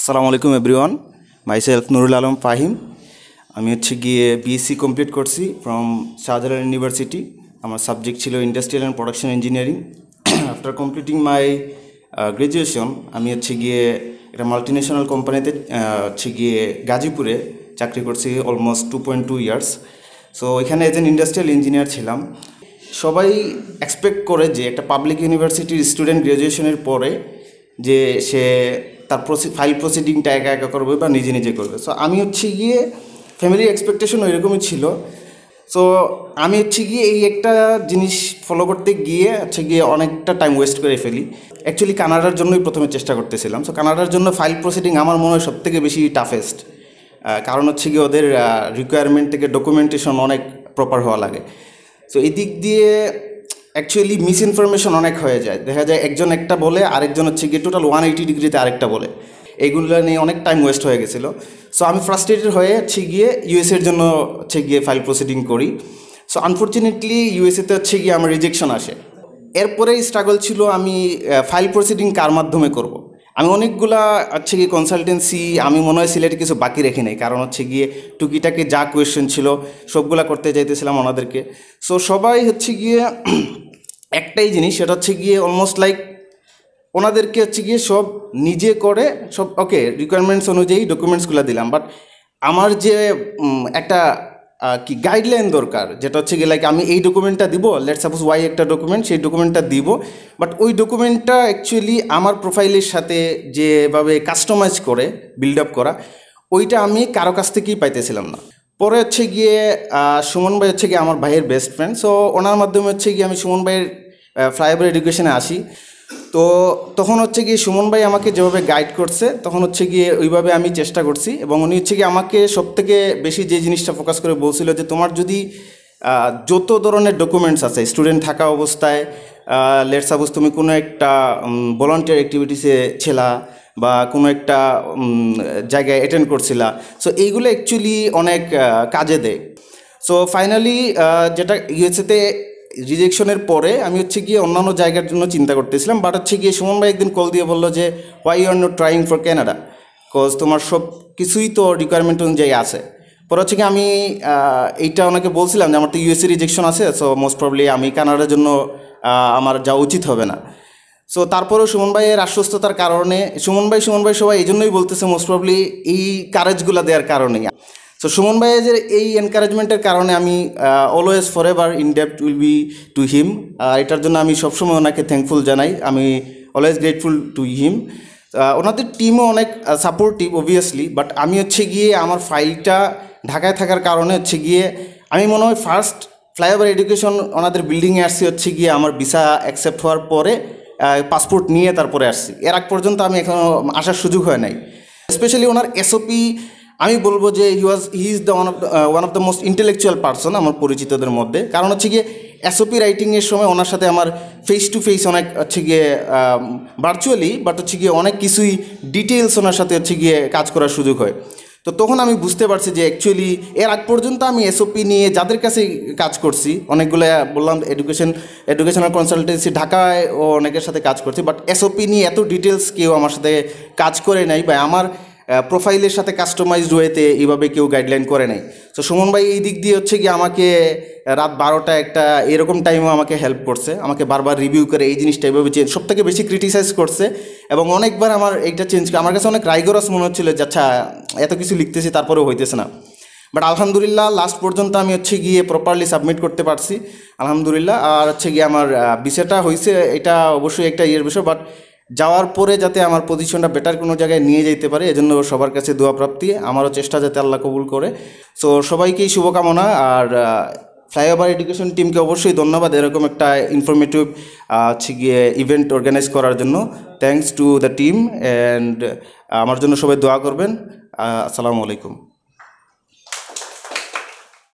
আসসালামু আলাইকুম everyone, myself Nurul Alam Fahim. আমি গিয়ে বিএসসি কমপ্লিট করছি ফ্রম শাহজালাল ইউনিভার্সিটি। আমার সাবজেক্ট ছিল industrial and production engineering. After completing my graduation আমি গিয়ে একটা মাল্টিন্যাশনাল কোম্পানিতে গিয়ে গাজীপুরে চাকরি করছি অলমোস্ট 2.2 ইয়ার্স। সো এখানে এজ এন ইন্ডাস্ট্রিয়াল ইঞ্জিনিয়ার ছিলাম। সবাই এক্সপেক্ট করে যে একটা পাবলিক ইউনিভার্সিটির স্টুডেন্ট গ্র্যাজুয়েশনের পরে যে সে তার ফাইল প্রসিডিংটা একা একা করবে বা নিজে নিজে করবে। সো আমি গিয়ে ফ্যামিলির এক্সপেকটেশন ওইরকমই ছিল। সো আমি গিয়ে এই একটা জিনিস ফলো করতে গিয়ে গিয়ে অনেকটা টাইম ওয়েস্ট করে ফেলি। অ্যাকচুয়ালি কানাডার জন্যই প্রথমে চেষ্টা করতেছিলাম। সো কানাডার জন্য ফাইল প্রসিডিং আমার মনে হয় সবথেকে বেশি টাফেস্ট, কারণ গিয়ে ওদের রিকোয়ারমেন্ট থেকে ডকুমেন্টেশন অনেক প্রপার হওয়া লাগে। সো এই দিক দিয়ে অ্যাকচুয়ালি মিস ইনফরমেশন অনেক হয়ে যায়। দেখা যায় একজন একটা বলে, আরেকজন গিয়ে টোটাল 180 ডিগ্রিতে আরেকটা বলে। এইগুলো নিয়ে অনেক টাইম ওয়েস্ট হয়ে গেছিলো। সো আমি ফ্রাস্ট্রেটেড হয়ে গিয়ে ইউএসএর জন্য গিয়ে ফাইল প্রসিডিং করি। সো আনফর্চুনেটলি ইউএসএতে গিয়ে আমার রিজেকশন আসে। এরপরেই স্ট্রাগল ছিল আমি ফাইল প্রসিডিং কার মাধ্যমে করব। আমি অনেকগুলা গিয়ে কনসালটেন্সি আমি মনে হয় সিলেটে কিছু বাকি রেখে নেই, কারণ গিয়ে টুকিটাকে যা কোয়েশ্চেন ছিল সবগুলা করতে চাইতেছিলাম ওনাদেরকে। সো সবাই গিয়ে একটাই জিনিস, সেটা গিয়ে অলমোস্ট লাইক ওনাদেরকে গিয়ে সব নিজে করে সব ওকে রিকোয়ারমেন্টস অনুযায়ী ডকুমেন্টসগুলো দিলাম। বাট আমার যে একটা কি গাইডলাইন দরকার, যেটা গিয়ে লাইক আমি এই ডকুমেন্টটা দিব, লেট সাপোজ ওয়াই একটা ডকুমেন্ট, সেই ডকুমেন্টটা দিব, বাট ওই ডকুমেন্টটা অ্যাকচুয়ালি আমার প্রোফাইলের সাথে যেভাবে কাস্টমাইজ করে বিল্ড আপ করা, ওইটা আমি কারো কাছ থেকেই পাইতেছিলাম না। পরে গিয়ে সুমন ভাই গিয়ে আমার ভাইয়ের বেস্ট ফ্রেন্ড। সো ওনার মাধ্যমে গিয়ে আমি সুমন ভাইয়ের ফ্লাইওভার এডুকেশনে আসি। তো তখন গিয়ে সুমন ভাই আমাকে যেভাবে গাইড করছে, তখন গিয়ে ওইভাবে আমি চেষ্টা করছি। এবং উনি গিয়ে আমাকে সবথেকে বেশি যে জিনিসটা ফোকাস করে বলছিল যে তোমার যদি যত ধরনের ডকুমেন্টস আছে স্টুডেন্ট থাকা অবস্থায়, লেট সাপোজ তুমি কোনো একটা ভলান্টিয়ার অ্যাক্টিভিটিসে ছিলা বা কোনো একটা জায়গায় অ্যাটেন্ড করছিলা, সো এইগুলো অ্যাকচুয়ালি অনেক কাজে দেয়। সো ফাইনালি যেটা ইউএসএতে রিজেকশনের পরে আমি গিয়ে অন্যান্য জায়গার জন্য চিন্তা করতেছিলাম। বাট গিয়ে সুমন ভাই একদিন কল দিয়ে বললো যে why you are not trying for Canada, because তোমার সব কিছুই তো রিকোয়ারমেন্ট অনুযায়ী আছে। পরে গিয়ে আমি এইটা ওনাকে বলছিলাম যে আমার তো ইউএসএ রিজেকশন আছে, সো মোস্ট প্রবলি আমি কানাডার জন্য আমার যাওয়া উচিত হবে না। সো তারপরেও সুমন ভাইয়ের আশ্বস্ততার কারণে সুমন ভাই সবাই এই জন্যই বলতেছে মোস্ট প্রবলি এই কারেজগুলো দেওয়ার কারণেই। সো সুমন ভাইয়ের এই এনকারেজমেন্টের কারণে আমি অলওয়েজ ফর এভার ইন ডেপ্ট উইল বি টু হিম। এটার জন্য আমি সবসময় ওনাকে থ্যাঙ্কফুল জানাই, আমি অলওয়েজ গ্রেটফুল টু হিম। ওনাদের টিমও অনেক সাপোর্টিভ অবভিয়াসলি। বাট আমি গিয়ে আমার ফাইলটা ঢাকায় থাকার কারণে গিয়ে আমি মনে হয় ফার্স্ট ফ্লাইওভার এডুকেশন ওনাদের বিল্ডিংয়ে আসছি গিয়ে আমার ভিসা অ্যাকসেপ্ট হওয়ার পরে পাসপোর্ট নিয়ে তারপরে আসছি। এর আগ পর্যন্ত আমি এখনও আসার সুযোগ হয় নাই। স্পেশালি ওনার এসওপি আমি বলবো যে he is the one of the most intellectual person আমার পরিচিতদের মধ্যে। কারণ গিয়ে এসওপি রাইটিংয়ের সময় ওনার সাথে আমার ফেস টু ফেস অনেক গিয়ে ভার্চুয়ালি, বাট গিয়ে অনেক কিছুই ডিটেলস ওনার সাথে গিয়ে কাজ করার সুযোগ হয়। তো তখন আমি বুঝতে পারছি যে অ্যাকচুয়ালি এর আগ পর্যন্ত আমি এসওপি নিয়ে যাদের কাছে কাজ করছি, অনেকগুলো বললাম এডুকেশনাল কনসালটেন্সি ঢাকায় ও অনেকের সাথে কাজ করছি, বাট এসওপি নিয়ে এত ডিটেলস কেউ আমার সাথে কাজ করে নাই বা আমার প্রোফাইলের সাথে কাস্টমাইজড ওয়েতে এইভাবে কেউ গাইডলাইন করে নাই। তো সুমন ভাই এই দিক দিয়ে গিয়ে আমাকে রাত 12টা একটা এরকম টাইমেও আমাকে হেল্প করছে, আমাকে বারবার রিভিউ করে এই জিনিসটা এইভাবে চেঞ্জ, সব থেকে বেশি ক্রিটিসাইজ করছে এবং অনেকবার আমার এইটা চেঞ্জ করে। আমার কাছে অনেক রাইগরাস মনে হচ্ছিলো যে আচ্ছা এত কিছু লিখতেছি তারপরেও হইতেছে না। বাট আলহামদুলিল্লাহ লাস্ট পর্যন্ত আমি গিয়ে প্রপারলি সাবমিট করতে পারছি আলহামদুলিল্লাহ। আর গিয়ে আমার বিষয়টা হয়েছে, এটা অবশ্যই একটা ইয়ের বিষয়। বাট যাওয়ার পরে যাতে আমার পজিশনটা বেটার কোনো জায়গায় নিয়ে যেতে পারে, এজন্য সবার কাছে দোয়া প্রাপ্তি, আমারও চেষ্টা যাতে আল্লাহ কবুল করে। সো সবাইকেই শুভকামনা। আর ফ্লাইওভার এডুকেশন টিমকে অবশ্যই ধন্যবাদ এরকম একটা ইনফরমেটিভ গিয়ে ইভেন্ট অর্গানাইজ করার জন্য। Thanks to the team and আমার জন্য সবাই দোয়া করবেন। আসসালামু আলাইকুম।